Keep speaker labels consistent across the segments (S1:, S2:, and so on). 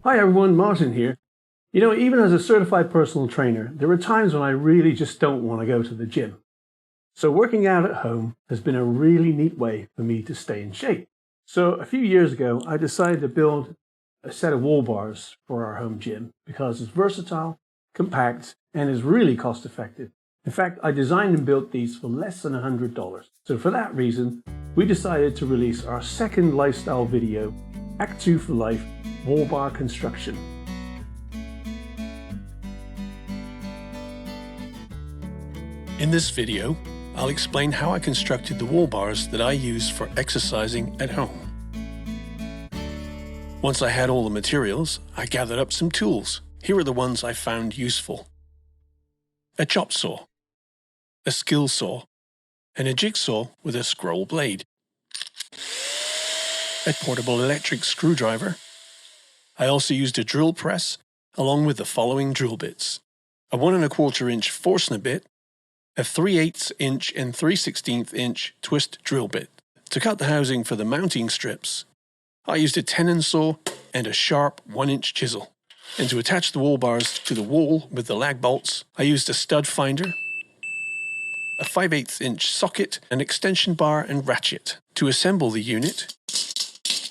S1: Hi everyone, Martin here. You know, even as a certified personal trainer, there are times when I really just don't want to go to the gym. So working out at home has been a really neat way for me to stay in shape. So a few years ago, I decided to build a set of wall bars for our home gym because it's versatile, compact, and is really cost effective. In fact, I designed and built these for less than $100. So for that reason, we decided to release our second lifestyle video, Act 2 for Life, Wall Bar Construction.
S2: In this video, I'll explain how I constructed the wall bars that I use for exercising at home. Once I had all the materials, I gathered up some tools. Here are the ones I found useful. A chop saw, a skill saw, and a jigsaw with a scroll blade. A portable electric screwdriver. I also used a drill press, along with the following drill bits. A 1 1/4 inch Forstner bit, a 3/8 inch and 3/16 inch twist drill bit. To cut the housing for the mounting strips, I used a tenon saw and a sharp 1-inch chisel. And to attach the wall bars to the wall with the lag bolts, I used a stud finder, a 5/8 inch socket, an extension bar and ratchet. To assemble the unit,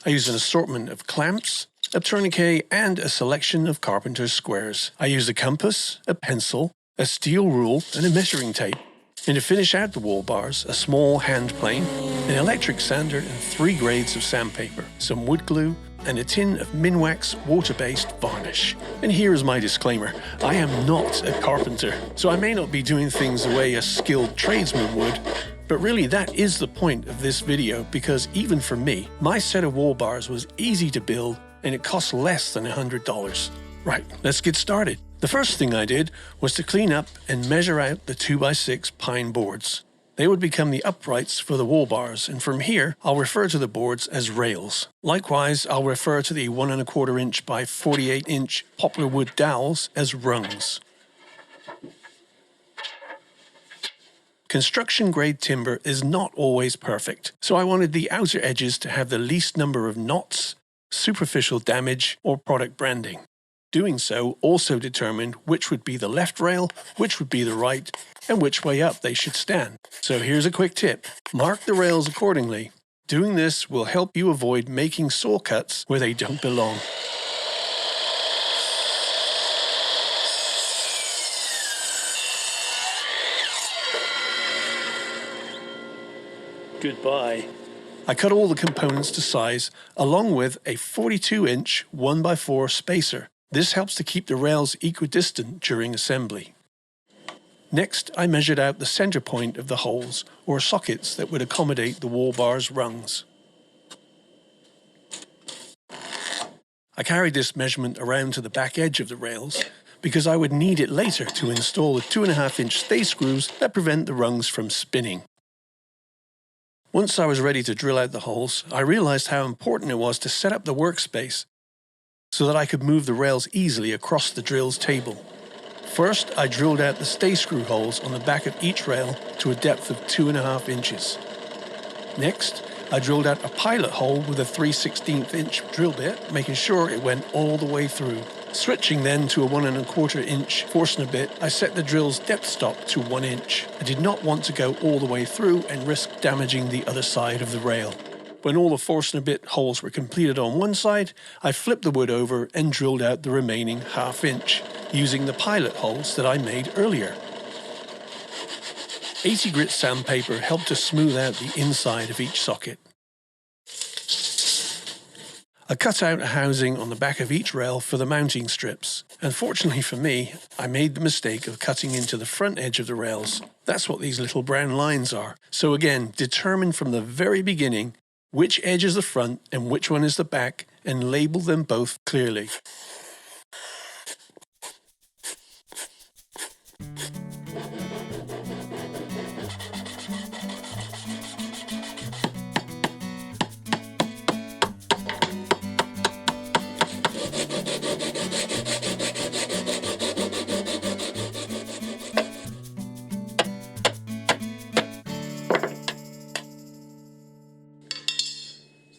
S2: I used an assortment of clamps, a tourniquet and a selection of carpenter's squares. I used a compass, a pencil, a steel rule and a measuring tape. And to finish out the wall bars, a small hand plane, an electric sander and 3 grades of sandpaper, some wood glue and a tin of Minwax water-based varnish. And here is my disclaimer, I am not a carpenter, so I may not be doing things the way a skilled tradesman would, but really that is the point of this video because even for me, my set of wall bars was easy to build and it cost less than $100. Right, let's get started. The first thing I did was to clean up and measure out the 2x6 pine boards. They would become the uprights for the wall bars, and from here, I'll refer to the boards as rails. Likewise, I'll refer to the 1 1/4 inch by 48 inch poplar wood dowels as rungs. Construction-grade timber is not always perfect, so I wanted the outer edges to have the least number of knots, superficial damage, or product branding. Doing so also determined which would be the left rail, which would be the right, and which way up they should stand. So here's a quick tip. Mark the rails accordingly. Doing this will help you avoid making saw cuts where they don't belong. Goodbye. I cut all the components to size along with a 42 inch 1x4 spacer. This helps to keep the rails equidistant during assembly. Next, I measured out the center point of the holes or sockets that would accommodate the wall bars rungs. I carried this measurement around to the back edge of the rails because I would need it later to install the 2.5 inch stay screws that prevent the rungs from spinning. Once I was ready to drill out the holes, I realized how important it was to set up the workspace so that I could move the rails easily across the drills table. First, I drilled out the stay screw holes on the back of each rail to a depth of 2.5 inches. Next, I drilled out a pilot hole with a 3/16 inch drill bit, making sure it went all the way through. Switching then to a 1 1/4 inch Forstner bit, I set the drill's depth stop to 1 inch. I did not want to go all the way through and risk damaging the other side of the rail. When all the Forstner bit holes were completed on one side, I flipped the wood over and drilled out the remaining 1/2 inch, using the pilot holes that I made earlier. 80 grit sandpaper helped to smooth out the inside of each socket. I cut out a housing on the back of each rail for the mounting strips. Unfortunately for me, I made the mistake of cutting into the front edge of the rails. That's what these little brown lines are. So again, determine from the very beginning which edge is the front and which one is the back, and label them both clearly.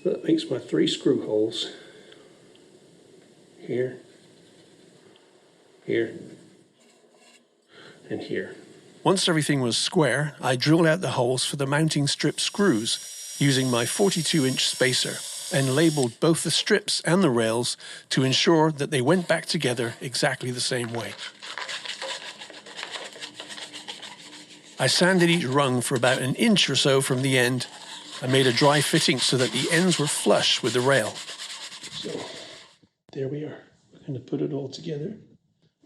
S2: So that makes my 3 screw holes here, here, and here. Once everything was square, I drilled out the holes for the mounting strip screws using my 42-inch spacer and labeled both the strips and the rails to ensure that they went back together exactly the same way. I sanded each rung for about an inch or so from the end. I made a dry fitting so that the ends were flush with the rail. So there we are. We're going to put it all together,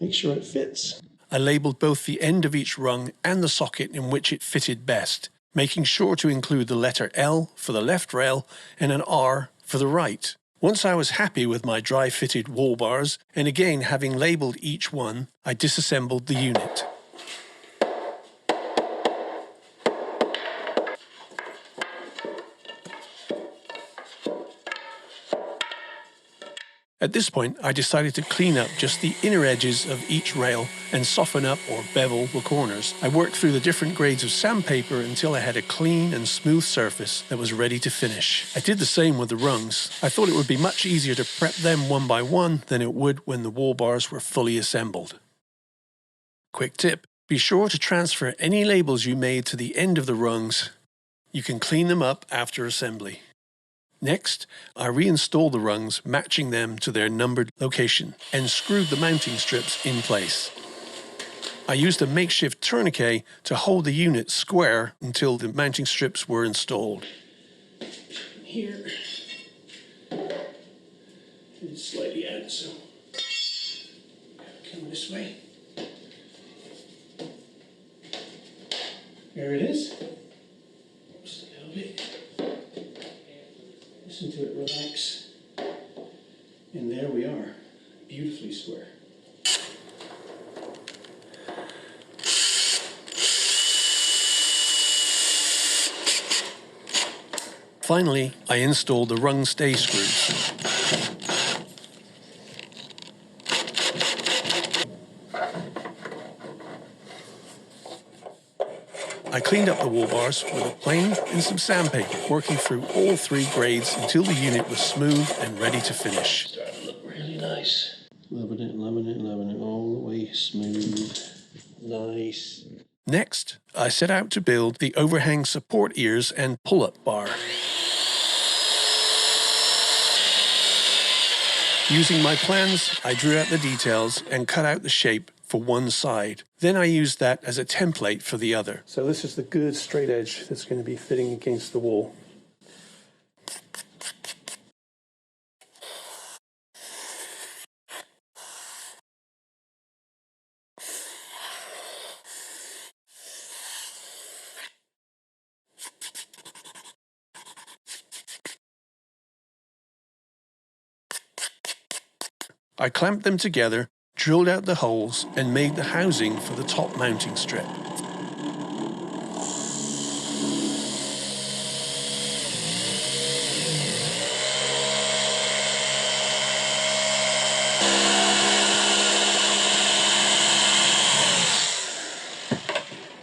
S2: make sure it fits. I labeled both the end of each rung and the socket in which it fitted best, making sure to include the letter L for the left rail and an R for the right. Once I was happy with my dry fitted wall bars, and again having labeled each one, I disassembled the unit. At this point, I decided to clean up just the inner edges of each rail and soften up or bevel the corners. I worked through the different grades of sandpaper until I had a clean and smooth surface that was ready to finish. I did the same with the rungs. I thought it would be much easier to prep them one by one than it would when the wall bars were fully assembled. Quick tip: be sure to transfer any labels you made to the end of the rungs. You can clean them up after assembly. Next, I reinstalled the rungs, matching them to their numbered location, and screwed the mounting strips in place. I used a makeshift tourniquet to hold the unit square until the mounting strips were installed. Here, it's slightly out, so come this way. There it is. Just a little bit. Listen to it relax. And there we are, beautifully square. Finally, I installed the rung stay screws. I cleaned up the wall bars with a plane and some sandpaper, working through all three grades until the unit was smooth and ready to finish. Starting to look really nice. Loving it, loving it, loving it, all the way smooth. Nice. Next, I set out to build the overhang support ears and pull-up bar. Using my plans, I drew out the details and cut out the shape for one side. Then I used that as a template for the other. So this is the good straight edge that's going to be fitting against the wall. I clamped them together, drilled out the holes, and made the housing for the top mounting strip.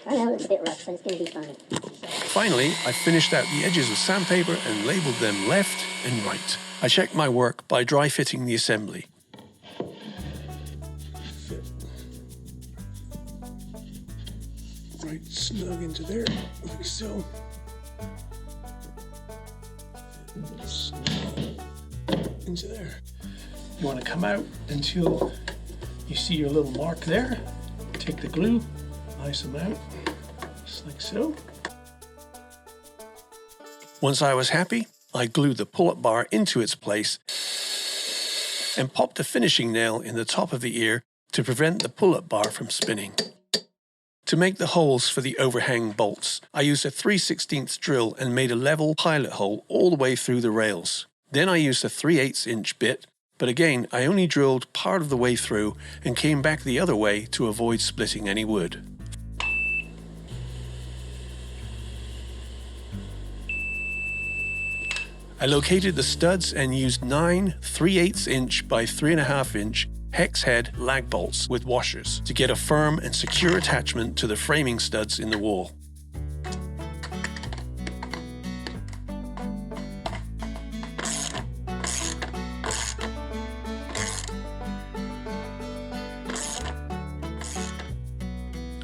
S3: I know it's a bit rough, but it's going to be fine.
S2: Finally, I finished out the edges with sandpaper and labelled them left and right. I checked my work by dry fitting the assembly. Right snug into there, like so. Snug into there. You want to come out until you see your little mark there. Take the glue, ice them out, just like so. Once I was happy, I glued the pull-up bar into its place and popped a finishing nail in the top of the ear to prevent the pull-up bar from spinning. To make the holes for the overhang bolts, I used a 3/16 drill and made a level pilot hole all the way through the rails. Then I used a 3/8" bit, but again I only drilled part of the way through and came back the other way to avoid splitting any wood. I located the studs and used 9 3/8" by 3.5" hex head lag bolts with washers to get a firm and secure attachment to the framing studs in the wall.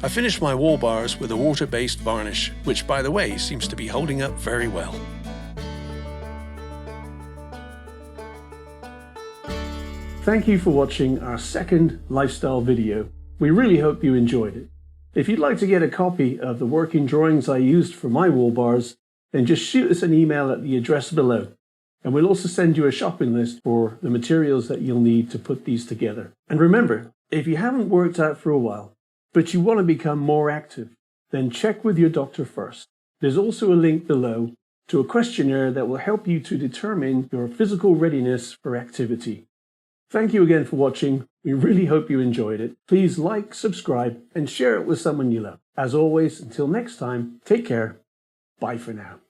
S2: I finished my wall bars with a water-based varnish, which by the way seems to be holding up very well.
S1: Thank you for watching our second lifestyle video. We really hope you enjoyed it. If you'd like to get a copy of the working drawings I used for my wall bars, then just shoot us an email at the address below. And we'll also send you a shopping list for the materials that you'll need to put these together. And remember, if you haven't worked out for a while, but you want to become more active, then check with your doctor first. There's also a link below to a questionnaire that will help you to determine your physical readiness for activity. Thank you again for watching. We really hope you enjoyed it. Please like, subscribe, and share it with someone you love. As always, until next time, take care. Bye for now.